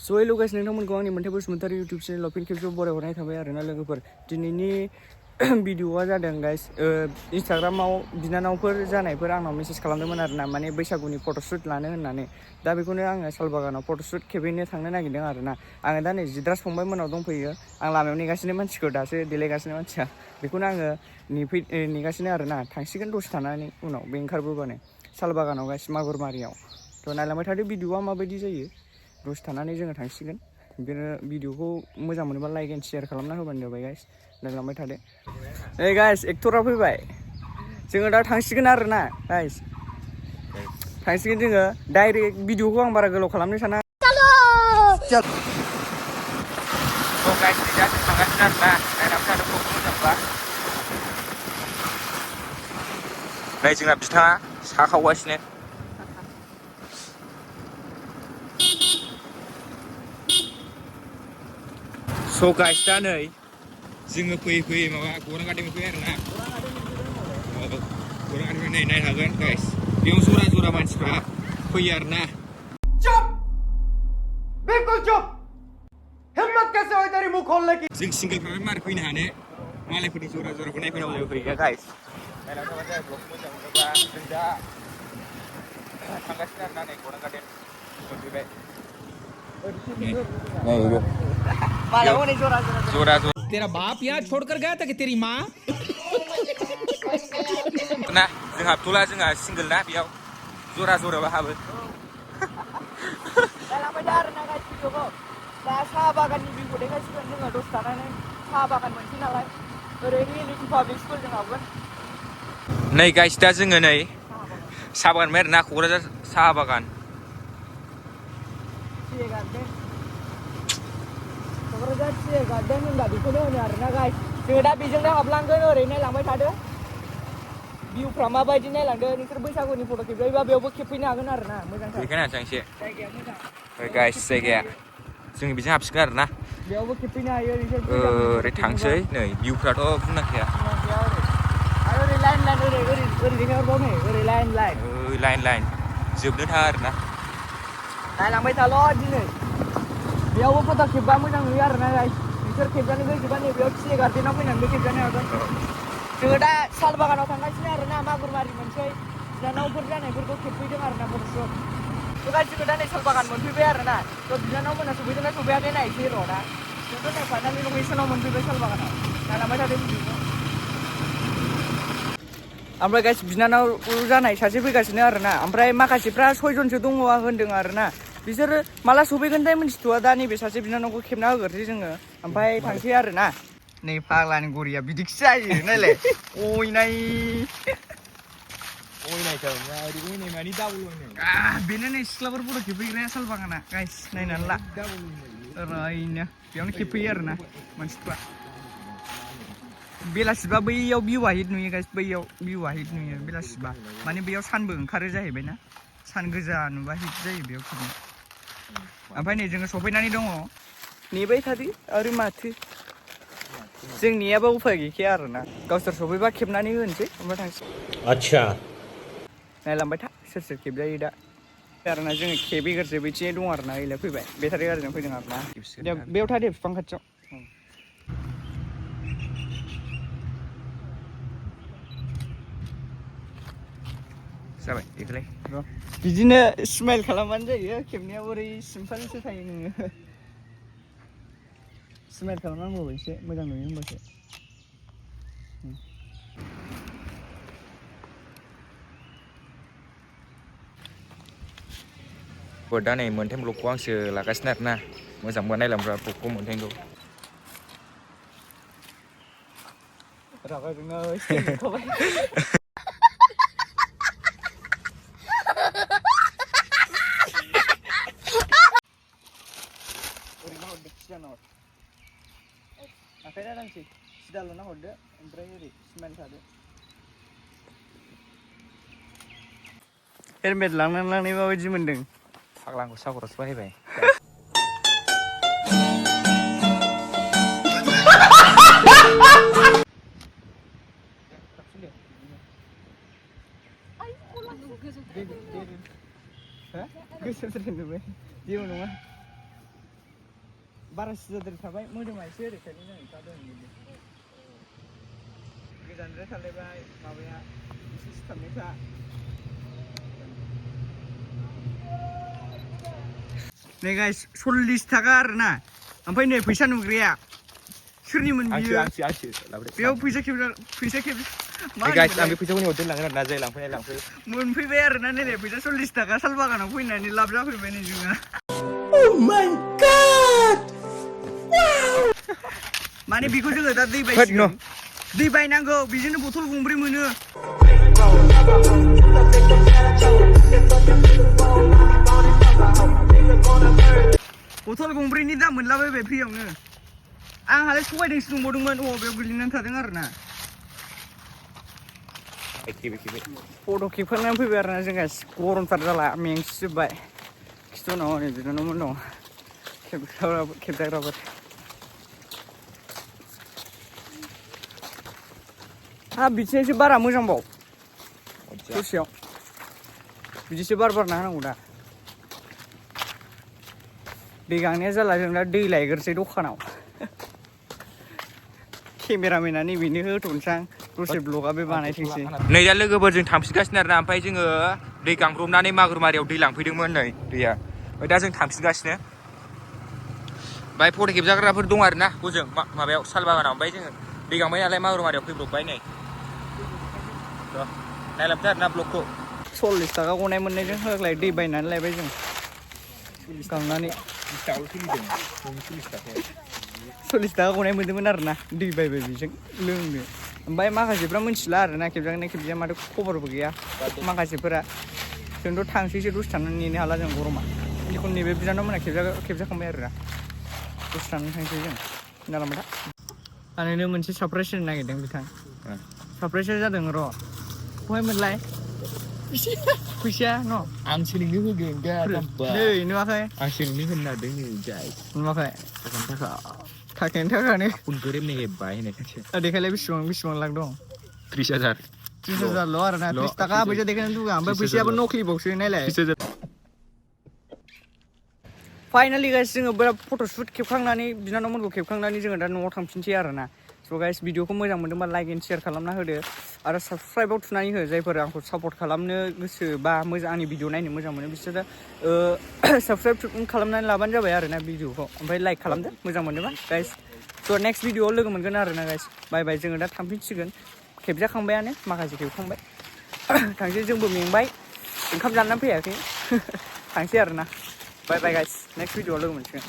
स' हेल' गाइस नोंथांमोनखौ आंनि मोनथाय बसुमतारी इउटुब चेनेलाव फिन खेबसेबाव बरायहरनाय थाबाय आरोना लोगोफोर दिनैनि भिडिअ'आ जादों गाइस इन्सटाग्रामाव बिनानावफोर जानायफोर आंनाव मेसेज खालामदोंमोन आरोना माने बैसागुनि फट'शुट लानो होननानै दा बेखौनो आङो सालबागानाव फट'शुट खेबहैनो थांनो नागिरदों आरोना आङो दा नै जिद्रास फंबाय मोनाव दंफैयो आं लामायाव नेगासिनो मानसिखौ दासो देलायगासिनो मानसिया बेखौनो आङो नेगासिनो आरोना थांसिगोन दसे थानानै उनाव बे ओंखारबोबानो सालबागानाव गाइस मागुरमारियाव थ' नायलांबाय थादो भिडिअ'आ माबायदि जायो दसे थानानै जोङो थांसिगोन बिदिनो भिडिअ'खौ मोजां मोनोबा लाइक एन्ड शेयार खालामना होबानो जाबाय गाइस नायलांबाय थादो ओइ गाइस एक्टरा फैबाय जोङो दा थांसिगोन आरोना गाइस थांसिगोन जोङो डाइरेक्ट भिडिअ'खौ आं बारा गोलाव खालामनो साना गाइस दा जों थांगासिनो आरोना नायलांबाय थादो मोजांबा नै जोंना बिथाङा सा खावगासिनो स' गाइस दा नै जोङो फैयै माबा गौरां गार्डेन मोनफैबाय आरोना गौरां गार्डेन नै नायनो हागोन गाइस बेयाव जरा जरा मानसिफ्रा फैयो आरोना चुप बिल्कुल चुप हिम्मत कैसे हुई तेरी मुंह खोलने की जों सिंगलफ्राबो मार फैनो हानो मालायफोरनि जरा जराखौ नायफैनांगौ फैयो गाइस नायलांबाय थाबानो जाबाय ब्लगखौ मोजां मोनोबा जों दा थांगासिनो आरोना नै गौरां गार्डेन मोनफैबाय जोरा तेरा बाप यहाँ छोड़कर गया था कि तेरी माँ ना जोंहा हाबथ'ला जोंहा सिंगोल ना बेयाव जरा जराबा हाबो नायलांबाय दा आरोना गाइस भिडिअखौ दा साहा बागाननि भिउखौ देखायसिगोन जोङो दसे थानानै साहा बागान मोनसै नालाय ओरै रियेलिटि पाब्लिक स्कुल जों हाबगोन नै गाइस दा जोङो नै साहा बागान मोनबाय आरोना क'क्राझार साहा बागान क'क्राझार टी गार्डेन होनबा बेखौनो होनो आरोना गाइस जोङो दा बेजोंनो हाबलांगोन ओरै नायलांबाय थादो भिउफ्रा माबायदि नायलांदो नोंसोर बैसागुनि फट' खेबजायोबा बेयावबो खेबफैनो हागोन आरोना मोजांथार देखायनांसै एसे जायगाया मोजां गाइस जायगाया जों बेजों हाबसिगोन आरोना बेयावबो खेबफैनो हायो नोंसोर ओरै थांसै नै भिउफ्राथ' बुंनांखाया आरो ओरै लाइन ओरै देखायहरबाव नै ओरै लाइन जोबनो थाङा आरोना नायलांबाय थाल' दिनै बेयावबो फट' खेबबा मोजां नुयो आरोना गाइस नोंसोर खेबजानो गोसोबा नै बेयाव टी गार्डेनाव फैनानैबो खेबजानो हागोन जोङो दा साल बागानाव थांगासिनो आरोना मागुरमारि मोनसै बिनानावफोर जानायफोरखौ खेबफैदों आरोना फट'शुट थ' गाइस जोङो दा नै साल बागान मोनफैबाय आरोना थ' बिनानाव मोना सफैदोंना सफैयाखै नायसै र' दा जोंथ' नै फाइनालि लकेसनाव मोनफैबाय साल बागानाव नायलांबाय थादो भिडिअखौ ओमफ्राय गाइस बिनानाव जानाय सासे फैगासिनो आरोना ओमफ्राय माखासेफ्रा 6 जनसो दङ होनदों आरोना बिसोरो माला सफैगोनथाय मिन्थिथ'आ दा नैबे सासे बिनानावखौ खेबना होग्रोसै जोङो ओमफ्राय थांसै आरोना नै फाग्लानि गरिया बिदिखिसो जायो नायलाय अयनाय बेनो नै सिख्लाफोर फट' खेबफैग्राया साल बागाना गाइस नायनानै ला ओरैनो बेयावनो खेबफैयो आरोना मानसिफ्रा बेलासिबा बैयाव भिउआ हिट नुयो गाइस बैयाव भिउआ हिट नुयो बेलासिबा माने बेयाव सानबो ओंखारो जाहैबाय ना सान गोजा नुबा हिट जायो बेयाव खेबनो ओमफ्राय नै जोङो सफैनानै दङ नेबाय थादो आरो माथो जों नेयाबा उफाय गैखाया आरोना गावसोर सफैबा खेबनानै होनोसै ओमफ्राय थांसै आच्छा नायलांबाय था सोर सोर खेबजायो दा आरोना जोङो खेबैग्रोसै बैथिंजाय दं आरोना ओइलाय फैबाय बेटारि गारिजों फैदों आरोना बेयाव था दे बिफां खाथियाव जाबाय बेखौलाय बिदिनो स्माइल खालामबानो जायो खेबनायाव ओरै सिम्पोलसो थायो नोङो स्माइल खालामनांगौ एसे मोजां नुयो होमबासो दा नै मोनथाम ब्लगखौ आंसो लागासिनो आरोना मोजां मोनबा नायलांब्रा ब्लगखौ मोनथामखौ रागा जोंना स्टिल मोनखाबाय ओरैनो हरदो सिगाङाव आखाइ दादांसै सिदाल'ना हरदो ओमफ्राय ओरै स्माइल थादो हेलमेट लांनानै माबायदि मोनदों फाग्ला आंखौ सागरसो बाहायबाय गोसोम जेबो नङा बारासो जाद्राय थाबाय मोदोमा एसे ओरैखायनो जानानै थादों गोजानद्राय थालायबाय माबाया एसे सिथाबनायफ्रा नै गाइस 40 थाखा आरोना ओमफ्राय नै फैसा नुग्राया सोरनिमोन बियो बेयाव फैसा खेब गाइस आं बे फैसाखौ हरदों लांगोन आरोना जाय लांफैनाय लांफै मोनफैबाय आरोना नै फैसा 40 थाखा सालबागानाव फैनानै लाब जाफैबाय नै जोंहा Oh my god माने बेखौ जोङो दा दै बायसिगोन दै बायनांगौ बेजोंनो बथल गंब्रै मोनो बथल गंब्रैनि दाम मोनलाबायबाय फ्रियावनो आंहालाय सबायदोंसो दंबावदोंमोन बेयाव गोलैनानै थादों आरोना फट' खेबखांनानै फैबाय आरोना जों गासि गरमथार जाला मेंसिजोब्बाय खिथुनाव हनै बिनानावमोन दं खेबजाग्राफोर बिदिनोसो बारा मोजांबाव दसेयाव बिदिसो बार बारना होनांगौ दा दै गांनाया जाला जों दा दै लायग्रोसै दखानाव केमेरामेना नैबेनो होथ'नोसां दसे ब्लगा बे बानायथोंसै नै दा लोगोफोरजों थांफिनगासिनो आरोना ओमफ्राय जोङो दै गांब्रबनानै मागुरमारियाव दै लांफैदोंमोन नै दैया ओमफ्य दा जों थांफिनगासिनो ओमफ्राय फट' खेबजाग्राफोर दं आरोना हजों माबायाव सालबागानाव ओमफ्राय जोङो दै गांबाय नालाय मागुरमारियाव फैब्रबबाय नै नायलांदो आरोना ब्लगखौ 40 थाखा गनाय मोननायजों होग्लाय दै बायनानै लायबाय जों गांनानै 40 थाखा गनाय मोनदोंमोन आरोना दै बायबाय बेजों लोंनो ओमफ्राय माखासेफ्रा मिथिला आरोना खेबजागोनना खेबजाया माथो खबरबो गैया माखासेफोरा जोंथ' थांसैसो दसे थानानै नेनो हाला जों गरमा जिखुनु नैबे बिनानावमोना खेबजाखांबाय आरोना दसे थानानै थांसै जों खोनालांबाय था आंनो मोनसे सारप्राइज होनो नागिरदों बिथां सारप्राइजआ जादों र' बहाय मोनलाय फैसाया न' आं सोलोंनो होगोन दा नै नुवाखै आं सोलोंनो होनो नागिरदों जाय नुवाखै थाखायानो थाखानो उन गोरोबनाय बाय होननाय खाथि देखायलाय बेसेबां लाख दं 30,000 30,000 आरोना 30 थाखा फैसा देखायनानै दुगा ओमफ्राय फैसायाबो नख्लिबावसो नायलाय फाइनालि गाइस जोङो बिराद फट'शुट खेबखांनानै बिनानावमोनखौ खेबखांनानै जोङो दा न'आव थांफिनसै आरोना स' गाइस भिडिअखौ मोजां मोनदोंबा लाइक एन्ड शेयार खालामना होदो आरो साबस्क्राइबाव थुनानै हो जायफोर आंखौ सापर्ट खालामनो गोसो बा मोजां आंनि भिडिअ नायनो मोजां मोनो बिसोरो साबस्क्राइब खालामनानै लाबानो जाबाय आरोना भिडिअखौ ओमफ्राय लाइक खालामदो मोजां मोनोबा गाइस स' नेक्स्ट भिडिअआव लोगो मोनगोन आरोना गाइस बाय बाय जोङो दा थांफिनसिगोन खेबजाखांबायानो माखासे खेबखांबाय थांसै जोंबो मेंबाय ओंखाम जानानै फैयाखै थांसै आरोना बाय बाय गाइस नेक्स्ट भिडिअआव लोगो मोनसिगोन